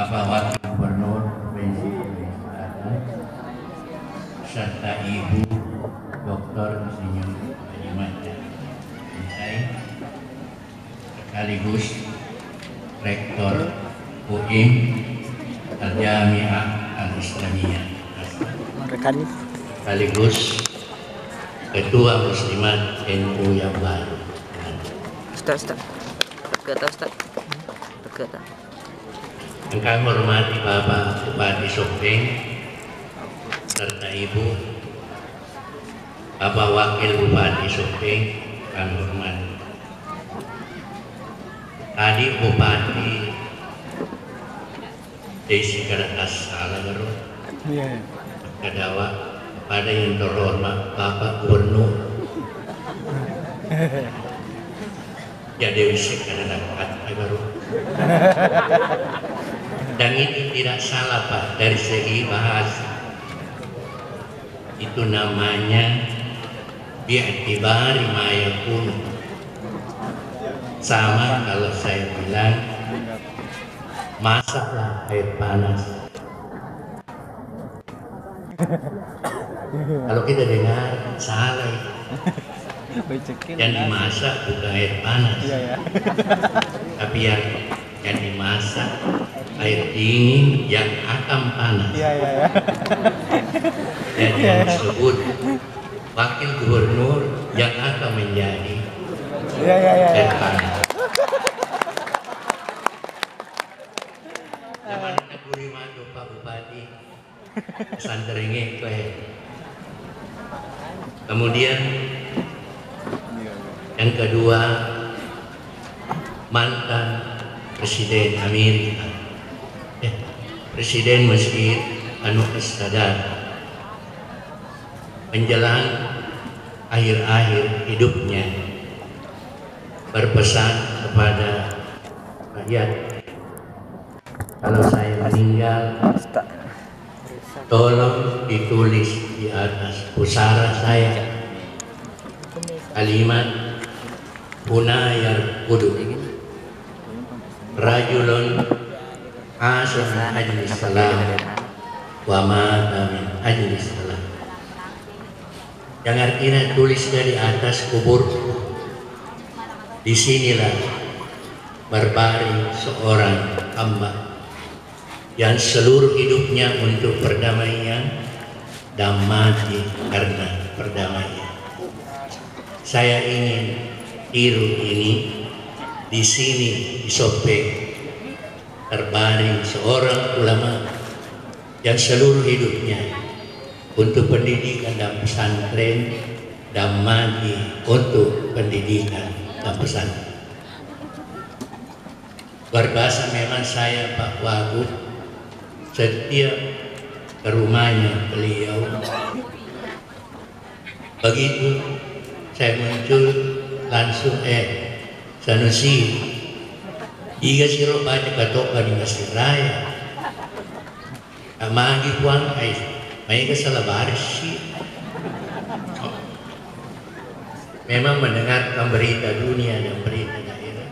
Bapak Wakil Gubernur Provinsi Sulawesi Selatan serta Ibu Dr. Insinyur Haji Mada Insai sekaligus Rektor UIM Al-Jami'ah Al-Islamiyah sekaligus Ketua Muslimat NU yang baru. Ustaz. Yang kami hormati Bapak Bupati Sopeng serta Ibu Bapak Wakil Bupati Sopeng, kami hormati. Tadi Bupati Desi Karatas Salagaro Kadawa kepada yang terhormat Bapak Gubernur jadi wisik karena baru. Dan itu tidak salah Pak dari segi bahasa. Itu namanya bi'tibari ma yakun. Sama kalau saya bilang masaklah air panas. Kalau kita dengar salah itu. Yang dimasak bukan air panas, tapi yang dimasak air dingin yang akan panas. Jadi yang disebut Wakil Gubernur yang akan menjadi air panas. Zaman Negeri Madu Pak Bupati Sanderinge kemudian yang kedua mantan Presiden Amerika, Presiden Mesir Anwar Sadat menjelang akhir-akhir hidupnya berpesan kepada rakyat, kalau saya meninggal tolong ditulis di atas pusara saya kalimat Bunayar Kudu Rajulun Asyaf ajli salam wa mata min ajli salam, yang artinya tulis dari atas kubur, disinilah berbaring seorang hamba yang seluruh hidupnya untuk perdamaian dan mati karena perdamaian. Saya ingin tiru ini di sini di Sopeng terbaring seorang ulama yang seluruh hidupnya untuk pendidikan dan pesantren dan mati untuk pendidikan dan pesantren. Berbahasa memang saya Pak Wagub setiap ke rumahnya beliau, begitu saya muncul langsung Sanusi jika siro baca katoka di Mesir Raya magi puan mereka salah baris sih. Memang mendengarkan berita dunia dan berita daerah.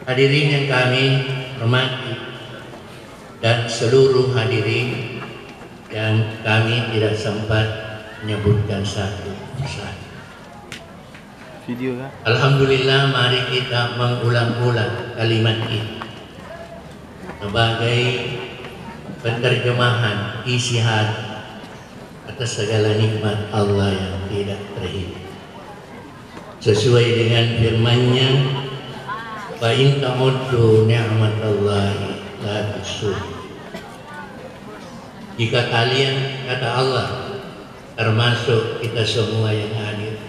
Hadirin yang kami hormati dan seluruh hadirin yang kami tidak sempat menyebutkan satu persatu. Alhamdulillah, mari kita mengulang-ulang kalimat ini sebagai penerjemahan isi hati atas segala nikmat Allah yang tidak terhitung. Sesuai dengan firman-Nya, "Wa in ta'uddu ni'matallahi la tuhsuha." Jika kalian, kata Allah, termasuk kita semua yang hadir,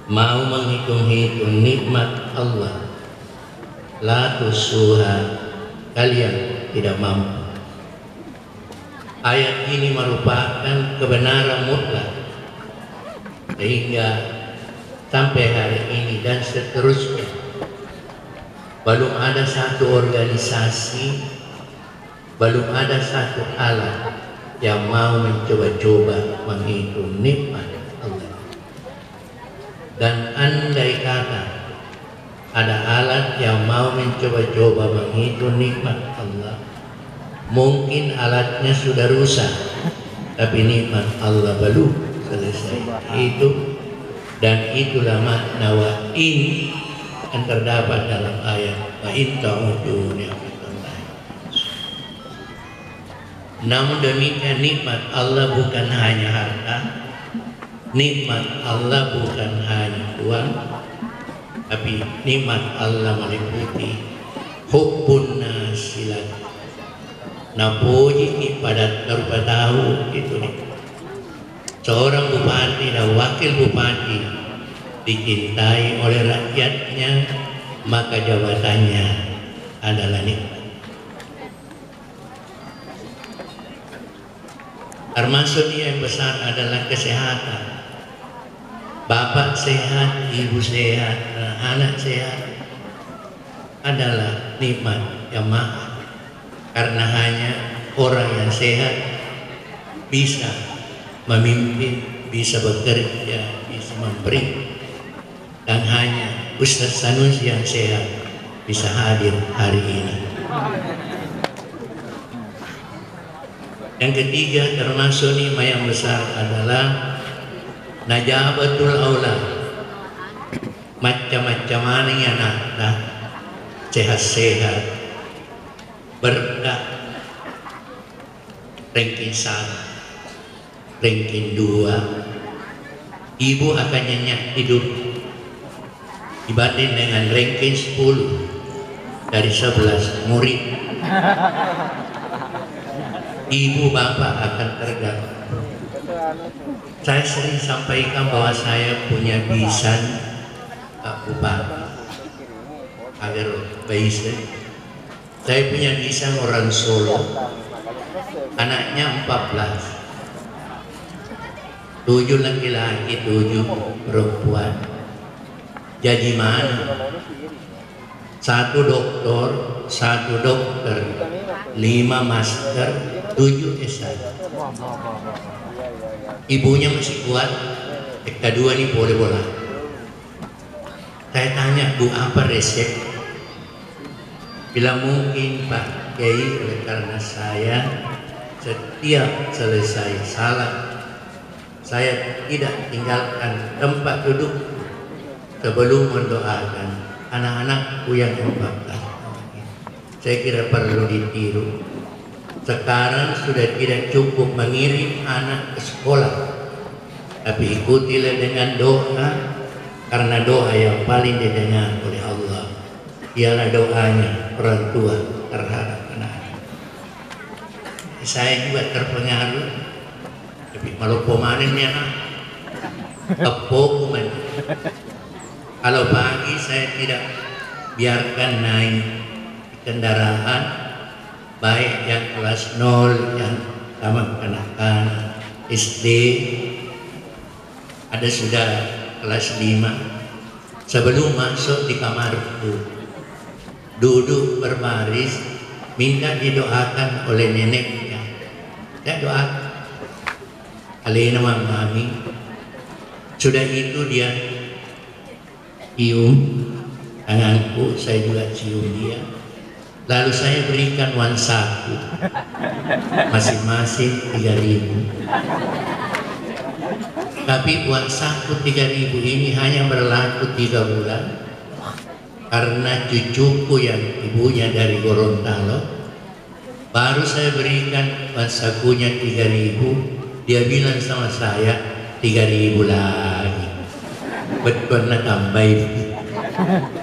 mau menghitung-hitung nikmat Allah, la tuhsuha, kalian tidak mampu. Ayat ini merupakan kebenaran mutlak sehingga sampai hari ini dan seterusnya belum ada satu organisasi, belum ada satu alat yang mau mencoba-coba menghitung nikmat Allah. Dan andai kata ada alat yang mau mencoba-coba menghitung nikmat Allah. Mungkin alatnya sudah rusak, tapi nikmat Allah belum selesai. Itu dan itulah makna wa in yang terdapat dalam ayat wa in ta'udu ni'matallah. Namun demikian nikmat Allah bukan hanya harta, nikmat Allah bukan hanya uang, tapi nikmat Allah meliputi hubbun nasilat. Napuji pada berupa tahu itu nih. Seorang bupati dan wakil bupati dicintai oleh rakyatnya, maka jabatannya adalah nikmat. Termasuk yang besar adalah kesehatan. Bapak sehat, ibu sehat, anak sehat adalah nikmat yang mahal. Karena hanya orang yang sehat bisa memimpin, bisa bekerja, bisa memberi. Dan hanya Ustaz Sanusi yang sehat bisa hadir hari ini. Yang ketiga termasuk nikmat yang besar adalah najabatul aulad. Macam-macam mana yang ada sehat-sehat, berkah, ranking 1, ranking 2, ibu akan nyenyak hidup dibanding dengan ranking 10 dari 11 murid. Ibu bapak akan terganggu. Saya sering sampaikan bahwa saya punya bisan bupati agar bisa. Saya punya bisan orang Solo, anaknya 14, 7 laki-laki, 7 perempuan. Jadi mana? 1 doktor, 5 master, 7 S1. Ibunya masih kuat, kedua ini boleh bola. Saya tanya, Bu, apa resep? Bila mungkin Pak Kiai, oleh karena saya setiap selesai salat saya tidak tinggalkan tempat duduk sebelum mendoakan anak-anakku yang 14. Saya kira perlu ditiru. Sekarang sudah tidak cukup mengirim anak ke sekolah, tapi ikutilah dengan doa, karena doa yang paling didengar oleh Allah ialah doanya orang tua terhadap anak. Saya juga terpengaruh, tapi malu pemanen ya nak, kepokuman. Kalau pagi saya tidak biarkan naik kendaraan, baik yang kelas 0, yang taman kanak-kanak, SD, ada sudah kelas 5. Sebelum masuk di kamar itu, duduk berbaris, minta didoakan oleh neneknya. Saya doakan, Alina mami. Sudah itu dia cium tanganku, saya juga cium dia. Lalu saya berikan uang saku, masing-masing 3.000. Tapi uang saku 3.000 ini hanya berlaku 3 bulan. Karena cucuku yang ibunya dari Gorontalo, baru saya berikan uang sakunya 3.000. Dia bilang sama saya 3.000 lagi. Betul nak tambah itu.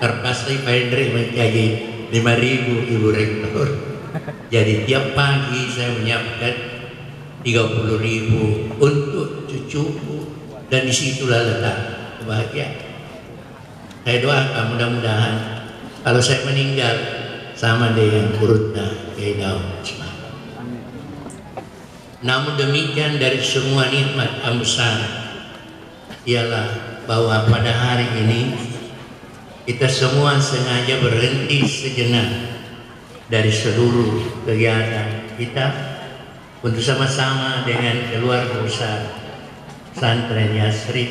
Terpaksa Pak menjadi 5.000 Ibu Rektor. Jadi tiap pagi saya menyiapkan 30.000 untuk cucuku, dan disitulah letak kebahagiaan. Saya doakan mudah-mudahan kalau saya meninggal sama dengan urutnya Kiai Daud. Namun demikian, dari semua nikmat yang besar ialah bahwa pada hari ini kita semua sengaja berhenti sejenak dari seluruh kegiatan kita untuk sama-sama dengan keluarga besar Pesantren Yasrib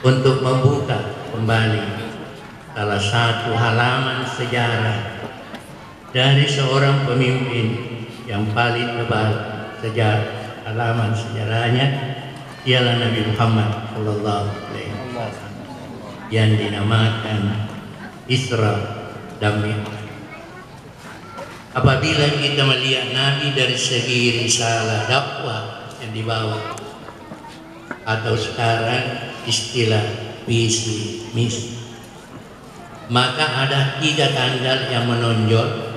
untuk membuka kembali salah satu halaman sejarah dari seorang pemimpin yang paling tebal halaman sejarahnya ialah Nabi Muhammad Sallallahu Alaihi Wasallam yang dinamakan Isra dan Mi'raj. Apabila kita melihat Nabi dari segi risalah dakwah yang dibawa, atau sekarang istilah visi misi, maka ada 3 tanggal yang menonjol.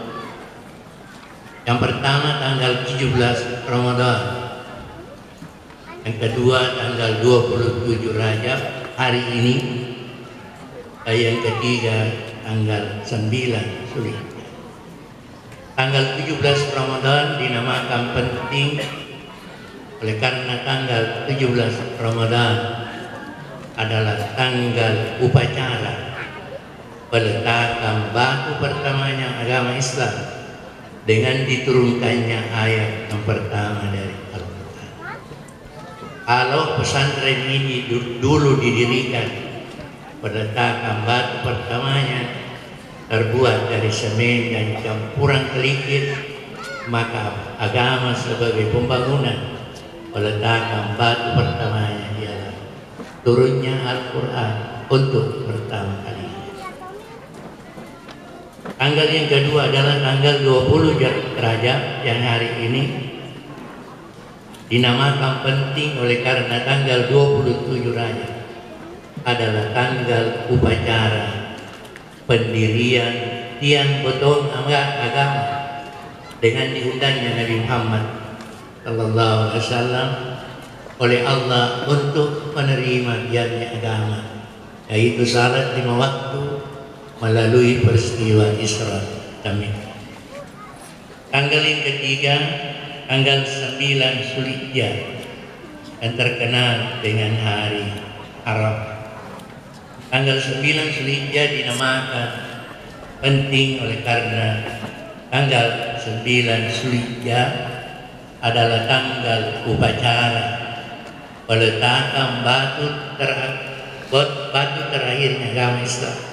Yang pertama tanggal 17 Ramadan, yang kedua tanggal 27 Rajab hari ini, dan yang ketiga tanggal 9 Zulhijjah. Tanggal 17 Ramadan dinamakan penting oleh karena tanggal 17 Ramadan adalah tanggal upacara peletakan batu pertamanya agama Islam dengan diturunkannya ayat yang pertama dari Al-Quran. Kalau pesantren ini dulu didirikan, peletakan batu pertamanya terbuat dari semen dan campuran kelikir, maka agama sebagai pembangunan peletakan batu pertamanya ialah turunnya Al-Quran untuk pertama kali. Tanggal yang kedua adalah tanggal 20 Rajab yang hari ini dinamakan penting oleh karena tanggal 27 Rajab adalah tanggal upacara pendirian tiang beton agama dengan diundangnya Nabi Muhammad Sallallahu Alaihi Wasallam oleh Allah untuk menerima biarnya agama, yaitu salat 5 waktu melalui peristiwa Isra dan Mi'raj. Tanggal yang ketiga tanggal 9 Zulhijjah yang terkenal dengan hari Arafah. Tanggal 9 Zulhijjah dinamakan penting oleh karena tanggal 9 Zulhijjah adalah tanggal upacara peletakan batu terakhirnya agama Islam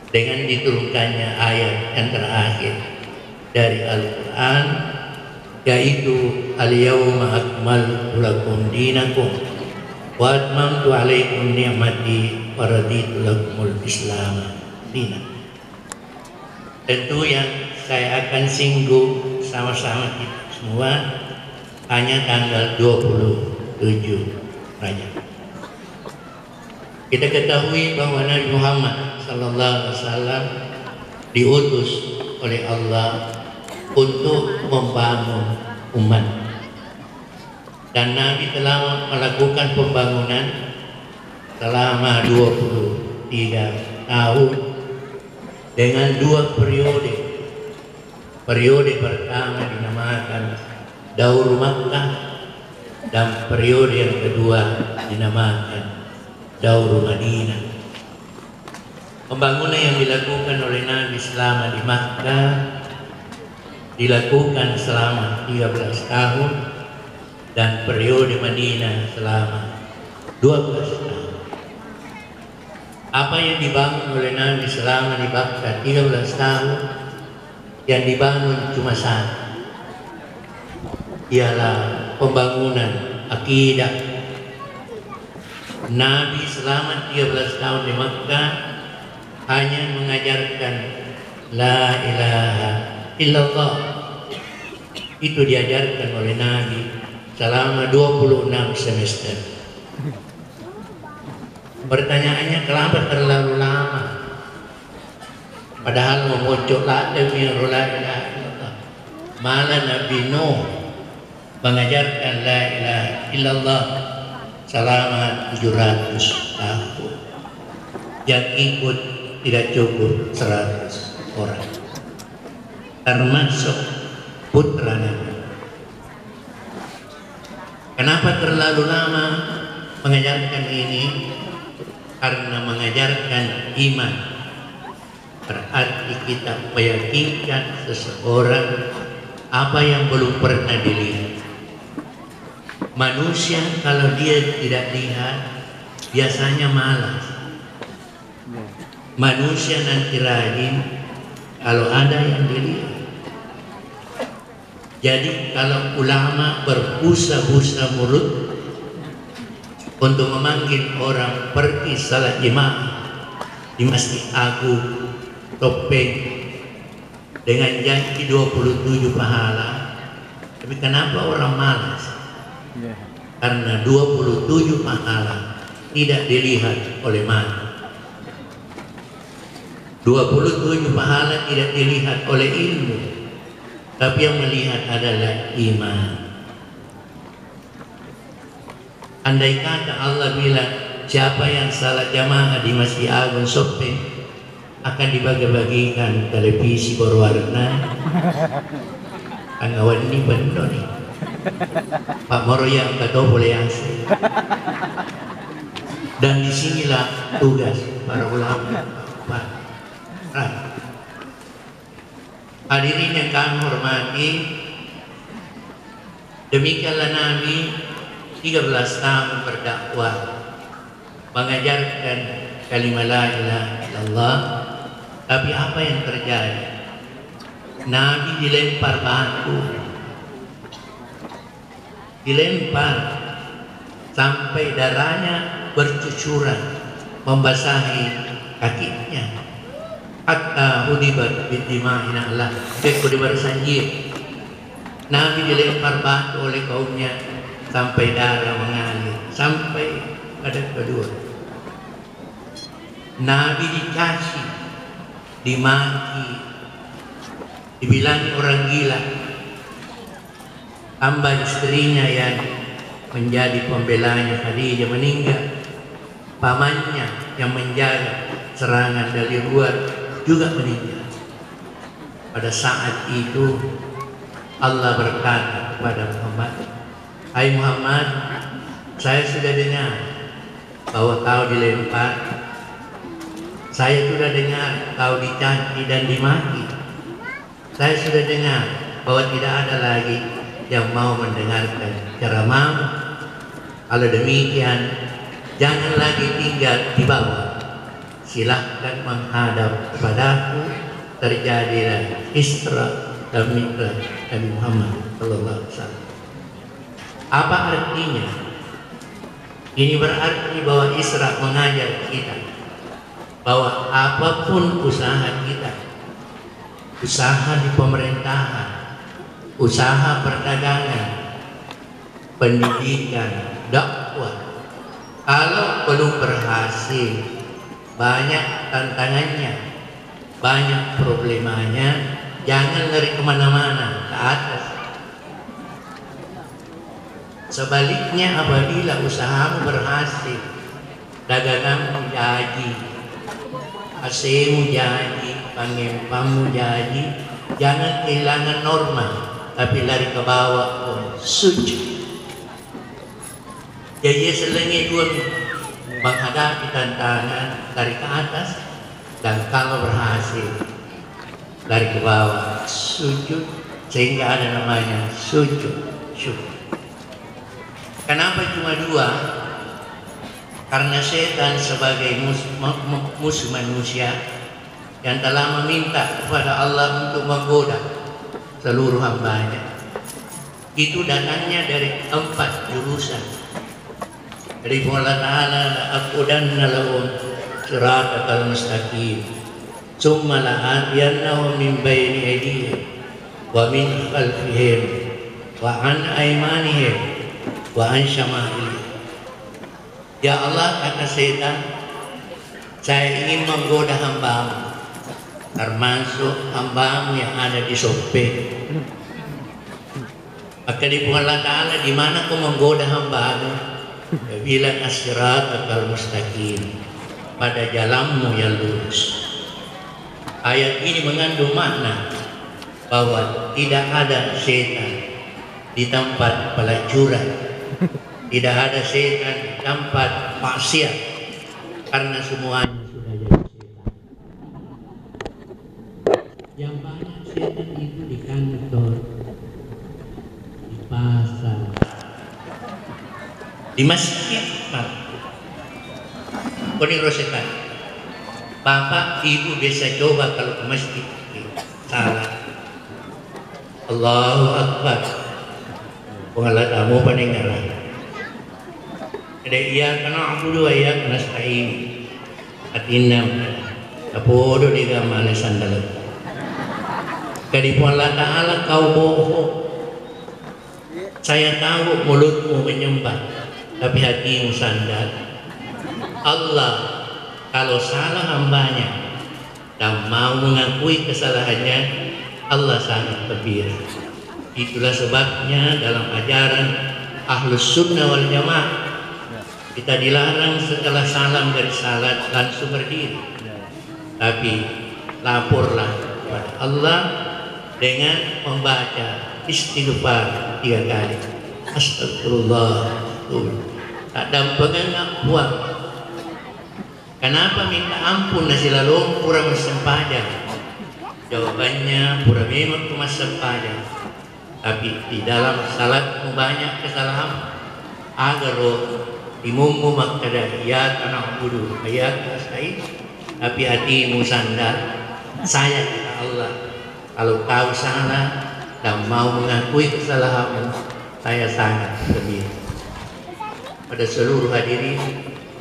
dengan diturunkannya ayat yang terakhir dari Al-Quran, yaitu Al-Yawma akmaltu lakum dinakum wa atmamtu alaikum ni'mati wa raditu lakumul Islam dinan. Tentu yang saya akan singgung sama-sama kita semua hanya tanggal 27 Rajab. Kita ketahui bahwa Nabi Muhammad Sallallahu Alaihi Wasallam diutus oleh Allah untuk membangun umat, dan Nabi telah melakukan pembangunan selama 23 tahun dengan 2 periode. Periode pertama dinamakan Daur Makkah dan periode yang kedua dinamakan Daur Madinah. Pembangunan yang dilakukan oleh Nabi selama di Makkah dilakukan selama 13 tahun dan periode Madinah selama 12 tahun. Apa yang dibangun oleh Nabi selama di Makkah 13 tahun, yang dibangun cuma satu, ialah pembangunan akidah. Nabi selama 13 tahun di Makkah hanya mengajarkan la ilaha illallah. Itu diajarkan oleh Nabi selama 26 semester. Pertanyaannya, kenapa terlalu lama? Padahal memojok la ilaha illallah. Malah Nabi Nuh mengajarkan la ilaha illallah selama 700 tahun. Yang ikut tidak cukup 100 orang, termasuk putra Nabi. Kenapa terlalu lama mengajarkan ini? Karena mengajarkan iman berarti kita meyakinkan seseorang apa yang belum pernah dilihat. Manusia kalau dia tidak lihat biasanya malas. manusia nanti rajin kalau ada yang dilihat. Jadi kalau ulama berbusa-busa mulut untuk memanggil orang pergi salat jemaah di Masjid Agung Topeng dengan janji 27 pahala, tapi kenapa orang malas? Karena 27 pahala tidak dilihat oleh mata, 27 pahala tidak dilihat oleh ilmu, tapi yang melihat adalah iman. Andai kata Allah bilang siapa yang salat jamaah di Masjid Agung Topeng akan dibagi-bagikan televisi berwarna, anggawan ini benar nih Pak Moroya kata boleh asli. Dan disinilah tugas para ulama. Hadirin yang kami hormati, demikianlah Nabi 13 tahun berdakwah, mengajarkan kalimat la ilaha illallah. Tapi apa yang terjadi? Nabi dilempar batu, dilempar sampai darahnya bercucuran membasahi kakinya. Hatta hudibat bidima'ina Allah, kekudi bersanjir. Nabi dilempar batu oleh kaumnya sampai darah mengalir, sampai pada kedua. Nabi dicaci, dimaki, dibilang orang gila. Hamba istrinya yang menjadi pembelanya Khadijah meninggal, pamannya yang menjaga serangan dari luar juga meninggal. Pada saat itu Allah berkata kepada Muhammad, "Hai Muhammad, saya sudah dengar bahwa kau dilempar, saya sudah dengar kau dicaci dan dimaki, saya sudah dengar bahwa tidak ada lagi yang mau mendengarkan ceramahmu. Kalau demikian, jangan lagi tinggal di bawah. Silahkan menghadap kepadaku." Terjadilah Isra dan Mi'raj Nabi Muhammad sallallahu alaihi wasallam. Apa artinya? Ini berarti bahwa Isra mengajar kita bahwa apapun usaha kita, usaha di pemerintahan, usaha perdagangan, pendidikan, dakwah, kalau belum berhasil, banyak tantangannya, banyak problemanya, jangan lari kemana-mana, ke atas. Sebaliknya, apabila usahamu berhasil, daganganmu jadi, AC-mu jadi, pengempamu jadi, jangan kehilangan norma, tapi lari ke bawah, sujud. Jadi selagi dua menghadapi tantangan dari ke atas, dan kalau berhasil dari ke bawah sujud, sehingga ada namanya sujud syukur. Kenapa cuma dua? Karena setan sebagai musuh manusia yang telah meminta kepada Allah untuk menggoda seluruh hambanya, itu datangnya dari 4 jurusan. Dari Allah Ta'ala, la'aqudanna lahum siratal mustaqim, summa la'atiyannahum min bayni aydihim wa min khalfihim wa an aymanihim wa an syama'ilihim. Ya Allah, kata setan, saya ingin menggoda hambamu, termasuk hambamu yang ada di Sopeng. Maka di Allah Ta'ala, di mana kau menggoda hambamu? Dia bilang as-siratal mustaqim, pada jalanmu yang lurus. Ayat ini mengandung makna bahwa tidak ada setan di tempat pelacuran, tidak ada setan di tempat maksiat, karena semuanya sudah jadi setan. Yang banyak setan itu di kantor, di pasar, di masjid. Koni rosetan Bapak, ibu bisa coba kalau ke masjid salah. Allahu Akbar. Pengalat kamu peninggalan. Ada iya karena aku dua ya karena sain. Atinam. Apodo di gamane sandal. Kadi Allah Ta'ala kau bohong. Saya tahu mulutmu menyembah, tapi hatimu sandal. Allah kalau salah hambanya dan mau mengakui kesalahannya, Allah sangat kebir. Itulah sebabnya dalam ajaran Ahlus Sunnah wal Jamaah kita dilarang setelah salam dari salat langsung berdiri, tapi laporlah kepada Allah dengan membaca istighfar 3 kali. Astagfirullah. Tak pengenap buang. Kenapa minta ampun nasi lalu pura mesempajang? Jawabannya pura memang cuma sempajang, tapi di dalam salatmu banyak kesalahan. Agar imummu makada ya tanah budu ayat nasta'in, tapi hatimu sandar. Saya kata Allah, kalau kau salah dan mau mengakui kesalahanmu, saya sangat gembira. Pada seluruh hadirin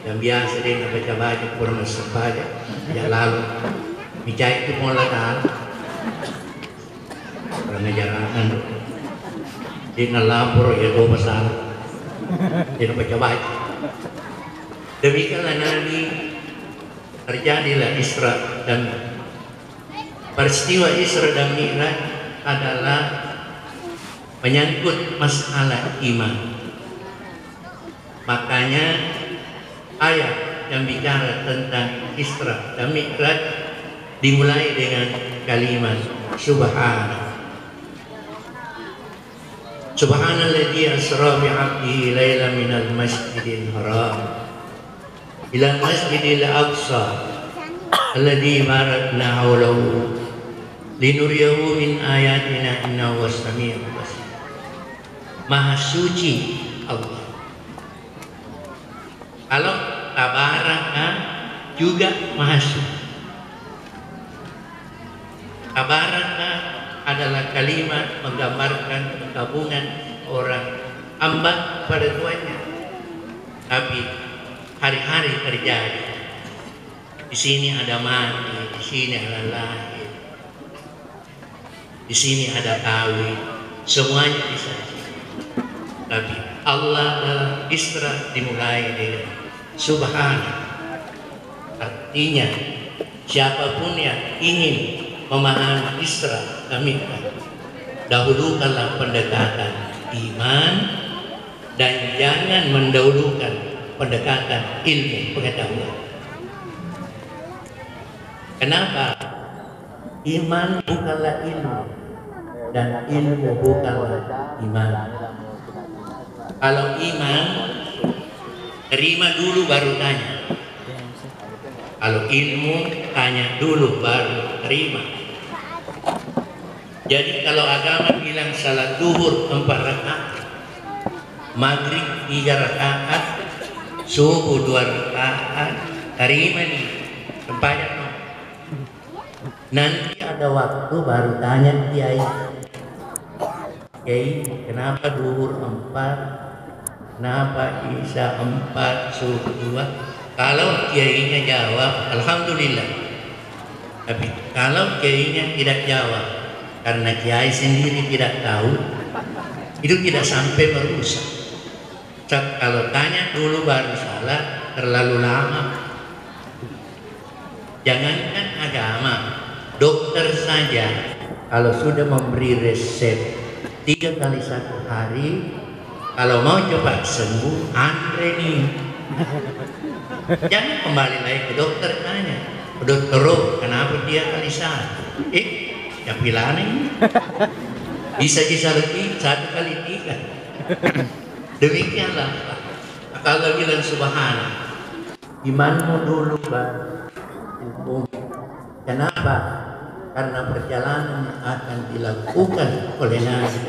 yang biasa dengan baca-baca kurang sempaja ya lalu bijak itu mulai karena jarangan dengan lapor ya dua besar dengan baca-baca. Demikianlah Nabi terjadilah Isra dan peristiwa Isra dan Mi'raj adalah menyangkut masalah iman. Makanya ayat yang bicara tentang Isra dan Mi'raj dimulai dengan kalimat Subhanallah. Subhanalladzi asra bi 'abdihi lailan minal masjidil haram ila masjidil aqsa alladzi barakna hawlahu linuriyahu min ayatina innahu was-sami'ul basir. Maha suci Allah. Kalau tabaraka juga maha suci. Tabaraka adalah kalimat menggambarkan gabungan orang hamba pada Tuhannya. Tapi hari-hari terjadi. Di sini ada mati, di sini ada lahir, di sini ada kawin, semuanya bisa. Tapi Allah dalam Isra dimulai dengan Subhanallah. Artinya siapapun yang ingin memahami Isra dan Mi'raj, dahulukanlah pendekatan iman dan jangan mendahulukan pendekatan ilmu pengetahuan. Kenapa? Iman bukanlah ilmu dan ilmu bukanlah iman. Kalau iman terima dulu baru tanya. Kalau ilmu tanya dulu baru terima. Jadi kalau agama bilang salat duhur 4 rakaat, maghrib 3 rakaat, subuh 2 rakaat, terima nih, tempatnya. Nanti ada waktu baru tanya kiai, kiai kenapa duhur 4, kenapa isya 4, subuh 2? Kalau kiainya jawab, alhamdulillah. Tapi kalau kiainya tidak jawab, karena kiai sendiri tidak tahu, itu tidak sampai merusak. Kalau tanya dulu baru salah, terlalu lama. Jangankan agama, dokter saja kalau sudah memberi resep 3 kali 1 hari, kalau mau coba sembuh, Andre nih. Jangan kembali lagi ke dokter tanya, dokter kenapa dia kali 1? Ya pilihan ini bisa lebih 1 kali 3. Demikianlah kalau bilang Subhanallah, imanmu dulu baru ilmu. Kenapa? Karena perjalanan akan dilakukan oleh Nabi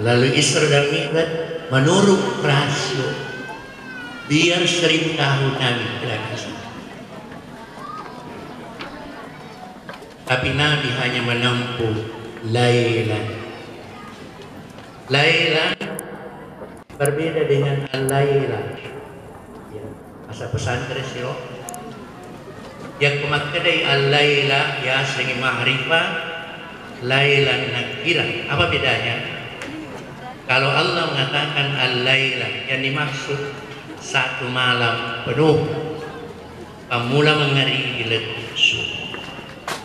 lalu Isra dan Mi'raj menurut rasio. Biar 1000 tahun Nabi tidak bisa. Tapi Nabi hanya menempuh lailan. Lailan berbeda dengan al-lailan. Ya, masa pesantren siro. Yang kemakadai al-laila ya segi ma'rifah, lailan nakira. Apa bedanya? Kalau Allah mengatakan al-laila, yang dimaksud satu malam penuh, pamula mengari letih.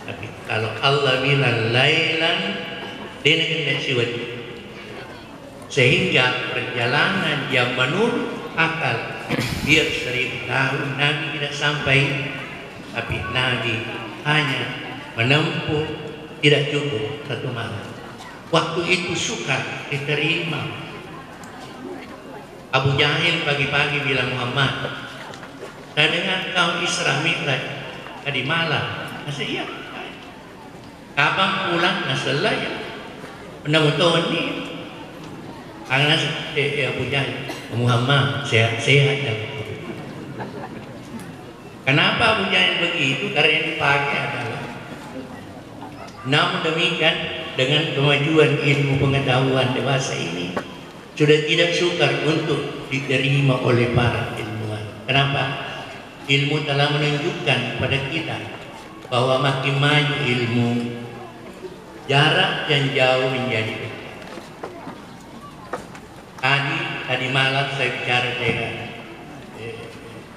Tapi kalau Allah bilang lailan, dia nak siwat. Sehingga perjalanan yang menurut akal biar 1000 tahun Nabi tidak sampai, tapi Nabi hanya menempuh tidak cukup satu malam. Waktu itu sukar diterima. Abu Jahil pagi-pagi bilang Muhammad, saya dengar kau Isra Mi'raj tadi malam. Masa iya? Kapan pulang? Nasalah ya. Menang-menang ni. Karena Abu Jahil, Muhammad sehat-sehat ya. Kenapa Abu Jahil begitu? Karena yang dipakai adalah, namun demikian dengan kemajuan ilmu pengetahuan dewasa ini sudah tidak sukar untuk diterima oleh para ilmuwan. Kenapa? Ilmu telah menunjukkan kepada kita bahwa makin maju ilmu, jarak yang jauh menjadi dekat. Tadi malam saya bicara dengan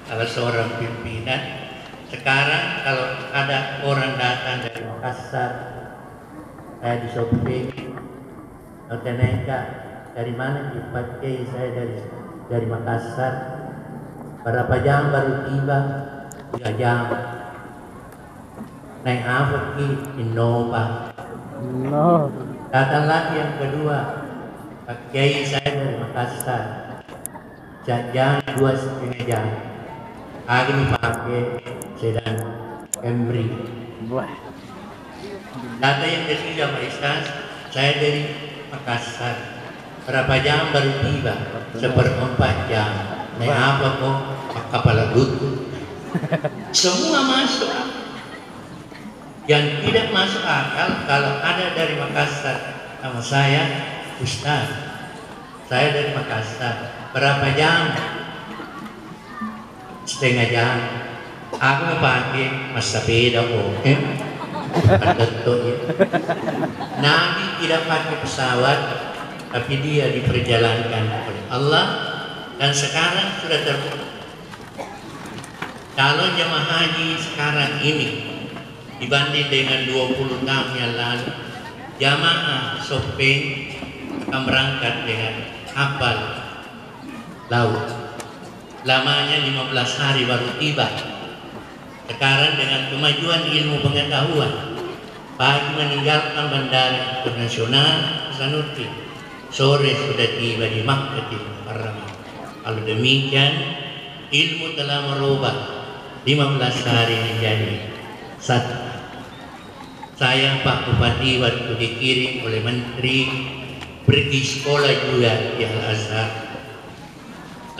salah seorang pimpinan. Sekarang kalau ada orang datang dari Makassar, saya di Sopeng, Noteneka, dari mana dipakai saya dari Makassar, berapa jam baru tiba? 3 jam. Naik apa ki? Innova. No. Datang lagi yang kedua, pakai saya dari Makassar, jam 2,5 jam. Hari pakai sedan Camry. Data yang ketiga Pak Ustaz, saya dari Makassar, berapa jam baru tiba? 1/4 jam. Naik apa kok? Kapal laut. Semua masuk. Yang tidak masuk akal kalau ada dari Makassar sama saya, Ustaz, saya dari Makassar, berapa jam? 1/2 jam. Aku mau pakai mas sepeda kok. Nabi tidak pakai pesawat, tapi dia diperjalankan oleh Allah, dan sekarang sudah terbukti. Kalau jemaah haji sekarang ini dibanding dengan 20 tahun yang lalu, jamaah Sopeng akan berangkat dengan kapal laut. Lamanya 15 hari baru tiba. Sekarang dengan kemajuan ilmu pengetahuan, pagi meninggalkan bandara internasional Sanusi, sore sudah tiba di Makkatul Mukarramah. Kalau demikian, ilmu telah merubah 15 hari menjadi 1. Saya Pak Bupati waktu dikirim oleh Menteri pergi sekolah juga di Al-Azhar.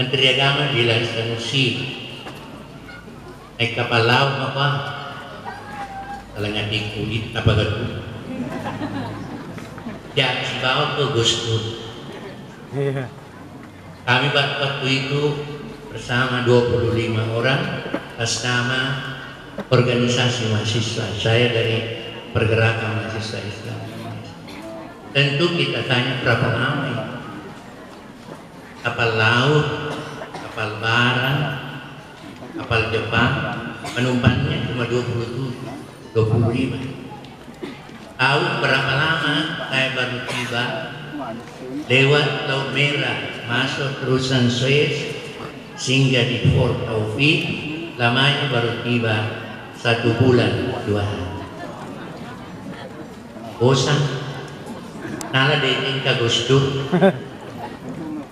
Menteri Agama bilang Sanusi, naik kapal laut apa? Kalau nggak kulit apa gitu? Ya, bawa ke Gus Dur. Kami waktu itu bersama 25 orang atas nama organisasi mahasiswa. Saya dari pergerakan mahasiswa Islam. Tentu kita tanya berapa lama ya? Kapal laut, kapal barang, kapal Jepang, penumpangnya cuma 27, 25. Tahu berapa lama saya baru tiba? Lewat Laut Merah, masuk terusan Suez, singgah di Port Taufik, lamanya baru tiba 1 bulan 2 hari. Bosan? Nala dating ka gusto?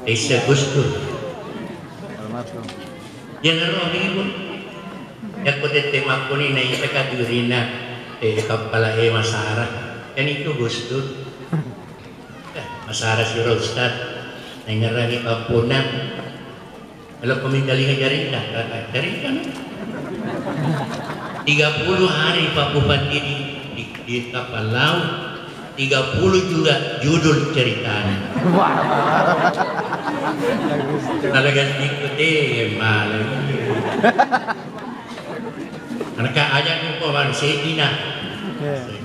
Isa gusto. Yang rohi pun, yang kutetemak ko ni na isa ka durina, kapala masara. Yan itu gusto. Masara si Rostad, nangyarani kampunan. Kalau peminggali nga jaring ka, 30 hari Pak Bupati di kapal laut 30 juga judul ceritanya. Talagang ikuti malam. Mereka ajak ko bang Sedina.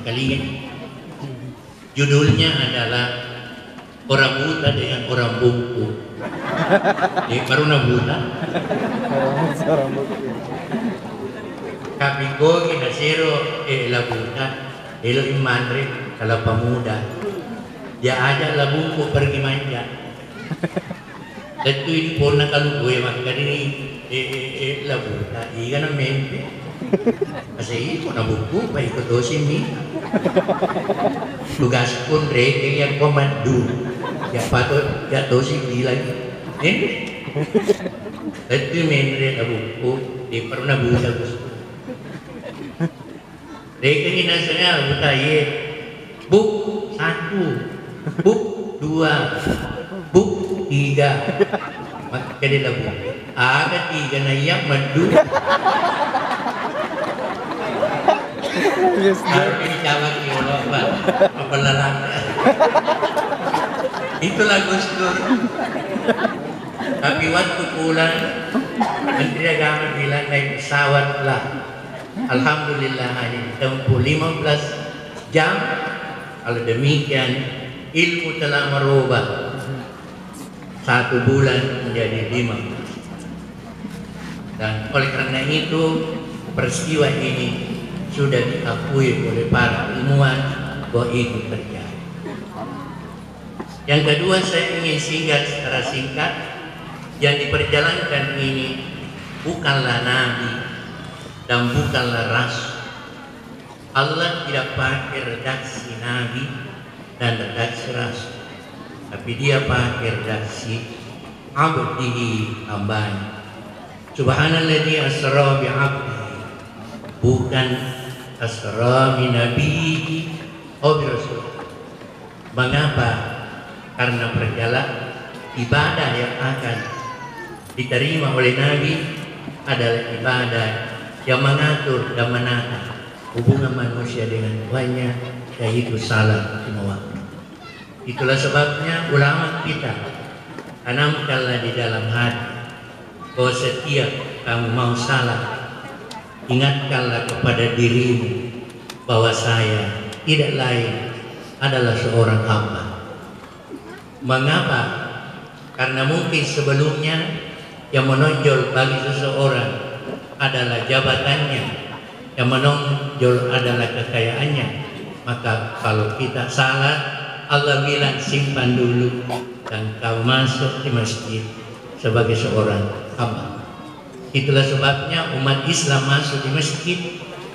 Kalian judulnya adalah orang buta dengan orang bungku. Baru na buta. Kami ko kinasiro la buta. Elo imandre kalau pemuda. Dia ajak la bungku pergi manja. Itu ini pun kalau gue makan ini la buta. Ikan na mente. Kasi ito na buku pa ikut dosin ni. Tugas pun reke yang komando. Ya patut ya dosin bilang. Itu mente na buku di pernah buta gusto. Reke ni nasanya buta ye. Buk 1, buk 2, buk 3. Maka dia buk. Ada 3 na iyak madu. Harus dicawak ya Allah Pak, pelalangnya. Itulah Gus Dur. Tapi waktu pulang, Menteri Agama bilang naik pesawat lah. Alhamdulillah hanya ditempuh 15 jam. Kalau demikian, ilmu telah merubah 1 bulan menjadi 15. Dan oleh karena itu, peristiwa ini sudah diakui oleh para ilmuwan bahwa itu terjadi. Yang kedua, saya ingin singgah secara singkat, yang diperjalankan ini bukanlah nabi dan bukanlah rasul. Allah tidak pakai redaksi nabi dan redaksi rasul, tapi dia pakai redaksi abdihi, hambanya. Subhanalladzi asra bi 'abdihi, bukan asra min nabiyyi aw bi rasul. Mengapa? Karena perjalanan ibadah yang akan diterima oleh Nabi adalah ibadah yang mengatur dan menata hubungan manusia dengan Tuhannya, yaitu salat 5 waktu. Itulah sebabnya ulama kita tanamkanlah di dalam hati bahwa setiap kamu mau salat, ingatkanlah kepada dirimu bahwa saya tidak lain adalah seorang hamba. Mengapa? Karena mungkin sebelumnya yang menonjol bagi seseorang adalah jabatannya, yang menonjol adalah kekayaannya. Maka kalau kita salat, Allah bilang simpan dulu dan kau masuk di masjid sebagai seorang hamba. Itulah sebabnya umat Islam masuk di masjid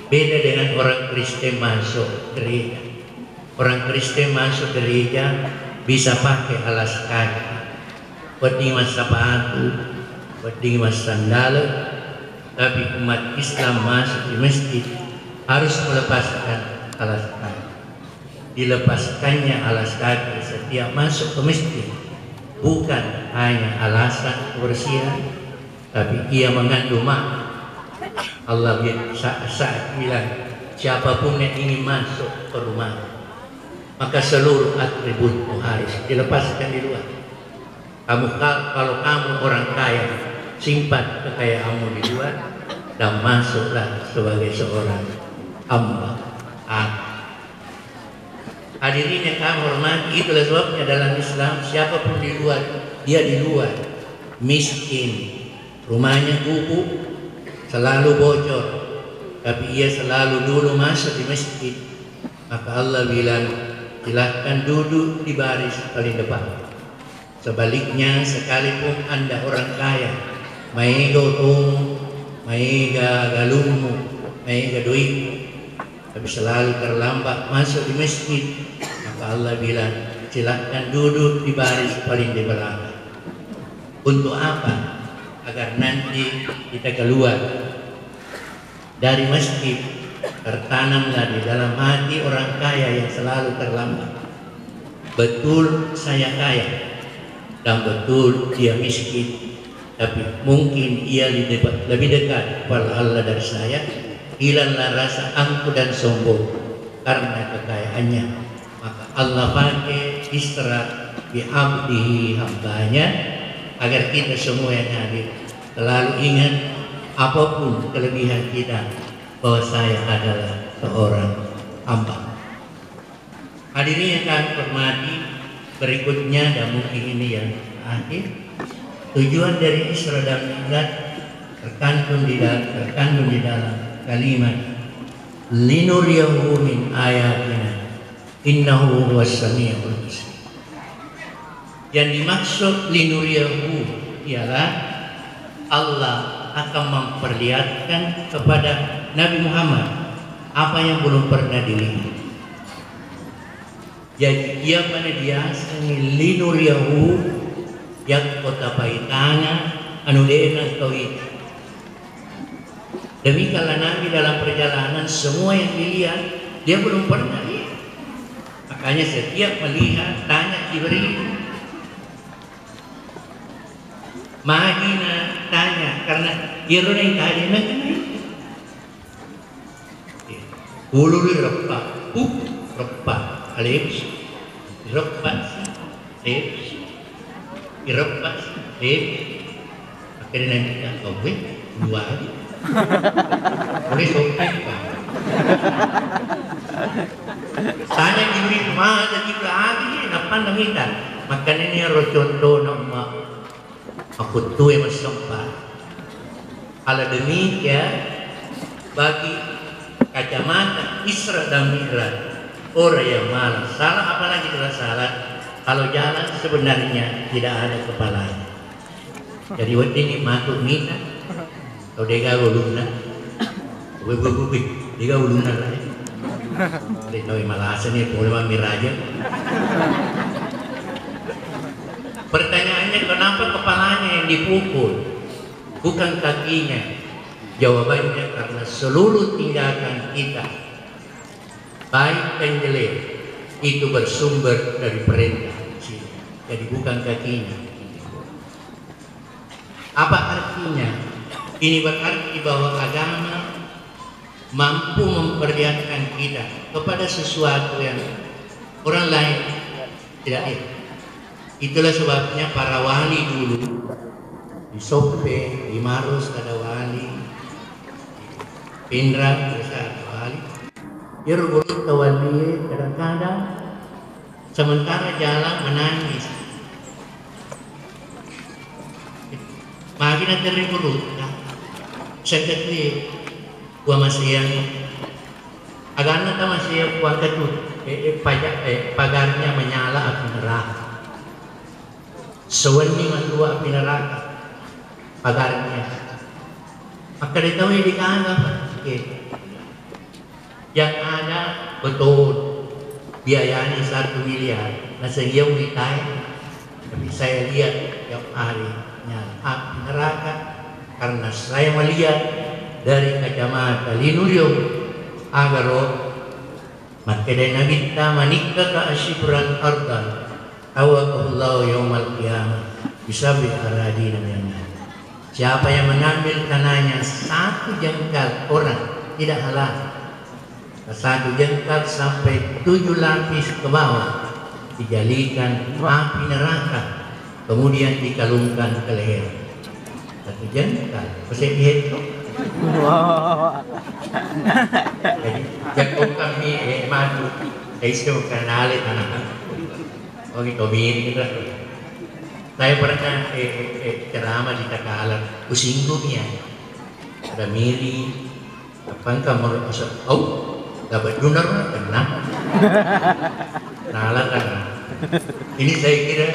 beda dengan orang Kristen masuk gereja. Orang Kristen masuk gereja bisa pakai alas kaki, peti mas sepatu, peti mas sandal. Tapi umat Islam masuk di masjid harus melepaskan alas kaki. Dilepaskannya alas kaki setiap masuk ke masjid bukan hanya alasan kebersihan, tapi ia mengandung makna. Allah saat bilang siapapun yang ingin masuk ke rumah, maka seluruh atributmu harus dilepaskan di luar. Kalau kamu orang kaya, simpan kekayaanmu di luar dan masuklah sebagai seorang hamba. Hadirin yang kami hormati, itulah sebabnya dalam Islam siapapun di luar, dia di luar, miskin, rumahnya gubuk, selalu bocor, tapi ia selalu dulu masuk di masjid. Maka Allah bilang, silahkan duduk di baris paling depan. Sebaliknya, sekalipun Anda orang kaya, maiga utungmu, maiga galungmu, maiga duitmu, tapi selalu terlambat masuk di masjid, maka Allah bilang, silahkan duduk di baris paling di belakang. Untuk apa? Agar nanti kita keluar dari masjid, tertanamlah di dalam hati orang kaya yang selalu terlambat. Betul saya kaya dan betul dia miskin, tapi mungkin ia lebih dekat kepada Allah dari saya. Hilanglah rasa angkuh dan sombong. karena kekayaannya. Maka Allah pakai istirahat bi abdihi, hambanya, agar kita semua yang hadir selalu ingat apapun kelebihan kita, bahwa saya adalah seorang hamba. Hadirin yang kami hormati, berikutnya dan mungkin ini yang akhir, tujuan dari Isra dan Mi'raj terkandung di dalam kalimat linuriyahu min ayatina innahu huwas samiul basir. Yang dimaksud linuriyahu ialah Allah akan memperlihatkan kepada Nabi Muhammad apa yang belum pernah dilihat. Jadi ia pada dia linuriyahu yang kota paitana anu dena tauhid. Demikianlah Nabi dalam perjalanan semua yang dilihat dia belum pernah lihat. Makanya setiap melihat tanya Jibril, Madinah tanya karena Iruna yang tadi mengenai ulul repa alif repa akhirnya kita kowe dua lagi boleh sopek pak tanya Jibril mana Jibril lagi apa namanya makanya ini harus contoh nama aku tuh yang sempat ala demikian bagi kacamata Isra dan Mi'raj orang yang malas salah, apalagi kalau salah kalau jalan sebenarnya tidak ada kepalanya. Jadi waktu ini masuk minat kalau dia uluna dia uluna lah dia tahu malasan ya boleh Mi'raj. Pertanyaannya kenapa kepalanya yang dipukul bukan kakinya? Jawabannya karena seluruh tindakan kita baik dan jelek itu bersumber dari perintah. Jadi bukan kakinya. Apa artinya? Ini berarti bahwa agama mampu memperlihatkan kita kepada sesuatu yang orang lain tidak lihat. Itulah sebabnya para wali dulu di Sope, di Maros ada wali, di Indra ada wali. Dia rubut wali kadang-kadang sementara jalan menangis. Makin ada ribut, sekali gua masih yang agaknya tak masih yang gua ketut, pagarnya menyala api neraka. Sewengi mandua api neraka pagarnya. Maka ditahu di kanan yang ada betul biayanya 1 miliar. Nah sehingga ditanya, tapi saya lihat yang harinya api neraka karena saya melihat dari kacamata linurium agaro maka dari Nabi ta manikka ka asyibran ardan awaqallahu yaumal qiyamah bisabi aradina minna. Siapa yang mengambil tanahnya 1 jengkal orang tidak halal, 1 jengkal sampai 7 lapis ke bawah dijalikan api neraka kemudian dikalungkan ke leher. 1 jengkal pasal itu jadi jago kami madu isu kenali tanah. Oh gitu miring lah. Saya pernah ceramah di Takalar, usinggungnya ada miring. Kapan kamu masuk? Oh, dapat dunar kena. Nalar kena. Ini saya kira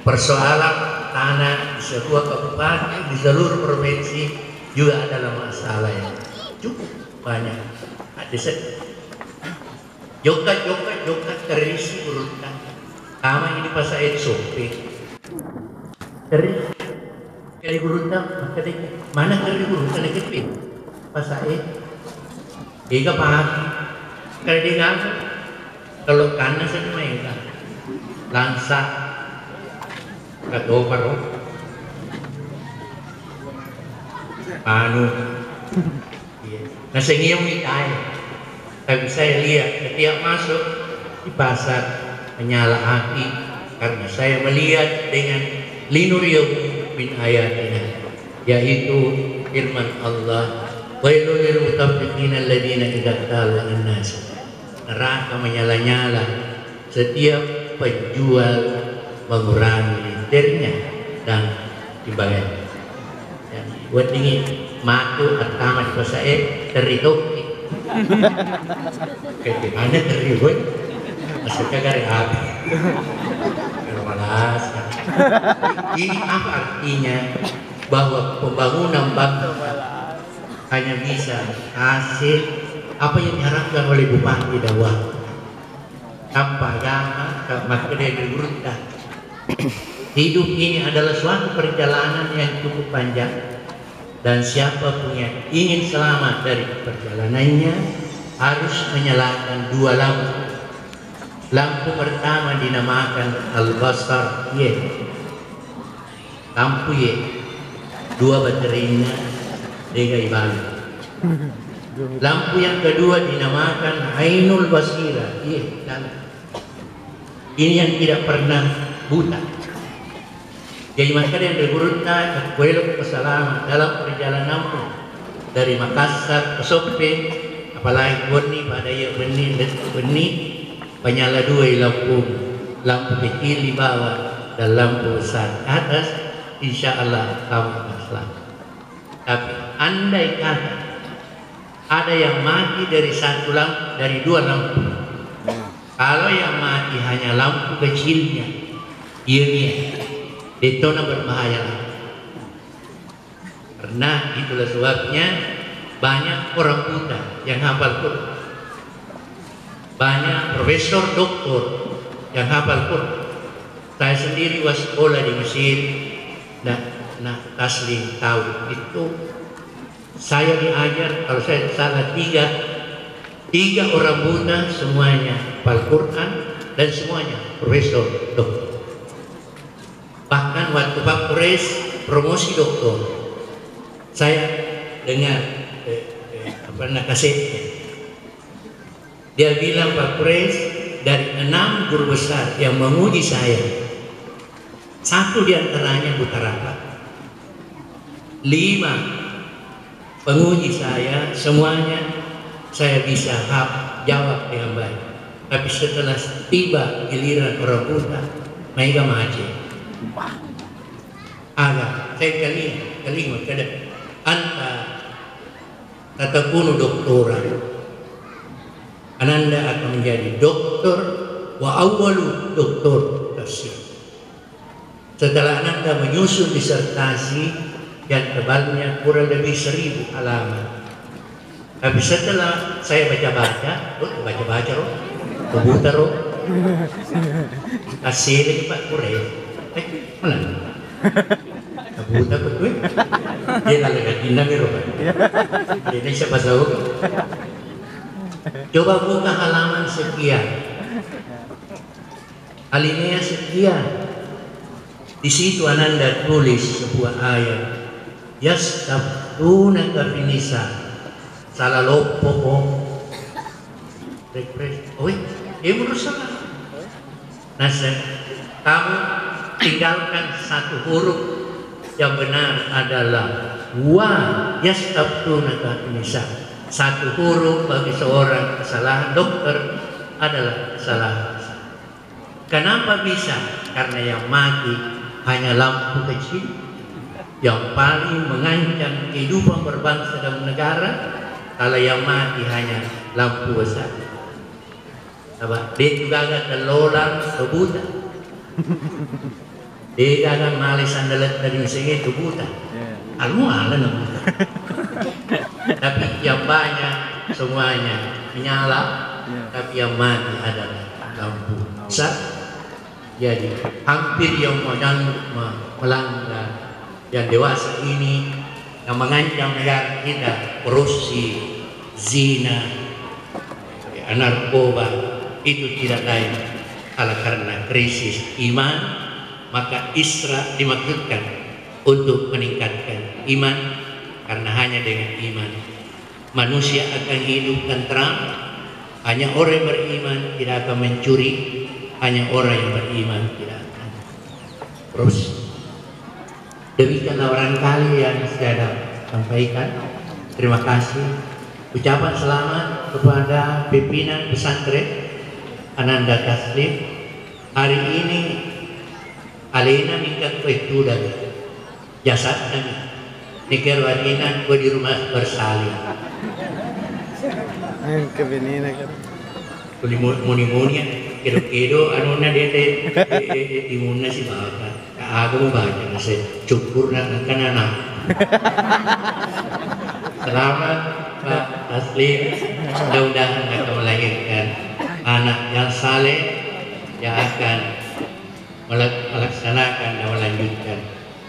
persoalan tanah di sebuah kabupaten di seluruh provinsi juga adalah masalah yang cukup banyak. Ada jokat terisi urutan. Kama ini pas saya sope terisi kali urutan mana kali urutan lagi pas saya dia pagi kali dia kalau kanan saya main langsa kado paro anu nasa ngiyong itay Tapi saya lihat setiap masuk di pasar menyala api karena saya melihat dengan linuriyahu min ayatina, yaitu firman Allah, wailul lil mutaffifin alladziina idza qalu 'alan nas. Neraka menyala-nyala setiap penjual mengurangi liternya dan timbangannya. Dan buat dingin matu atama di pasae teritoki. Kayak mana teriwe? Maksudnya dari api. Malas. Ini apa artinya? Bahwa pembangunan bangsa hanya bisa hasil apa yang diharapkan oleh bupati dakwah tanpa agama, maka dia diurutkan. Hidup ini adalah suatu perjalanan yang cukup panjang, dan siapapun yang ingin selamat dari perjalanannya harus menyalakan dua lampu. Lampu pertama dinamakan al-basar, lampu dua baterainya tiga ibalik. Lampu yang kedua dinamakan ainul basira, ini yang tidak pernah buta. Jadi maka yang bergurutna kuelok kesalahan dalam perjalananmu dari Makassar ke Sopeng, apalagi Boni pada Beni penyala dua lampu kecil di bawah dan lampu besar atas, insya Allah kamu akan selamat. Tapi andai kata ada yang mati dari satu lampu, dari dua lampu, kalau yang mati hanya lampu kecilnya, itu berbahaya. Karena itulah sebabnya banyak orang buta yang hafal Quran, banyak profesor doktor yang hafal Quran. Saya sendiri sekolah di Mesir, nah taslim tahu itu. Saya diajar kalau saya salah tiga orang buta semuanya hafal Quran dan semuanya profesor doktor. Bahkan waktu Pak Kures promosi doktor, saya dengar kasetnya. Dia bilang Pak Kures dari 6 guru besar yang menguji saya, 1 diantaranya buta rapat, 5 penguji saya semuanya saya bisa jawab dengan baik. Tapi setelah tiba giliran orang buta, mereka maju. Agak saya kalimat kada anta tatakunu doktora, ananda akan menjadi doktor wa awwalu doktor tafsir. Setelah ananda menyusun disertasi yang tebalnya kurang lebih 1000 halaman, tapi setelah saya baca-baca roh kebuta roh kasih lagi Pak Kure mana kebuta betul dia kalau katina mero ini siapa tahu. Coba buka halaman sekian, alinea sekian, di situ ananda tulis sebuah ayat, yastaftunaka finisa, salah lopo menurut salah. Nah, kamu tinggalkan satu huruf yang benar adalah wa yastaftunaka finisa. Satu huruf bagi seorang kesalahan dokter adalah kesalahan. Kenapa bisa? Karena yang mati hanya lampu kecil yang paling mengancam kehidupan berbangsa dan negara. Kalau yang mati hanya lampu besar, dia juga agak telolang kebuta, dia agak malis andalat dari mesinnya kebuta, alualan kebuta. Tapi yang banyak semuanya menyala, tapi yang mati adalah lampu besar. Jadi hampir yang melanggar yang dewasa ini yang mengancam negara kita, korupsi, zina, narkoba, itu tidak lain adalah karena krisis iman. Maka Isra dimaksudkan untuk meningkatkan iman, karena hanya dengan iman manusia akan hidup tentram, Hanya orang yang beriman tidak akan mencuri, hanya orang yang beriman tidak akan. Terus demikianlah barangkali yang saya sampaikan. Terima kasih. Ucapan selamat kepada pimpinan pesantren Ananda Taslim. Hari ini alena mingkat itu dari jasad kami nikir wadinan gua di rumah bersalin kebenina kan muni-muni kedo-kedo anu na dete timuna si baka aku mau baca nasi cukur na kanana. Selamat Pak Taslim, mudah-mudahan akan melahirkan anak yang saleh yang akan melaksanakan dan melanjutkan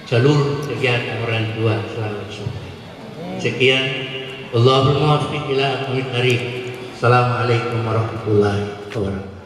seluruh kegiatan orang tua selama hidup. Sekian, Allahumma muwaffiq ila aqwamit thariq. Assalamualaikum warahmatullahi wabarakatuh.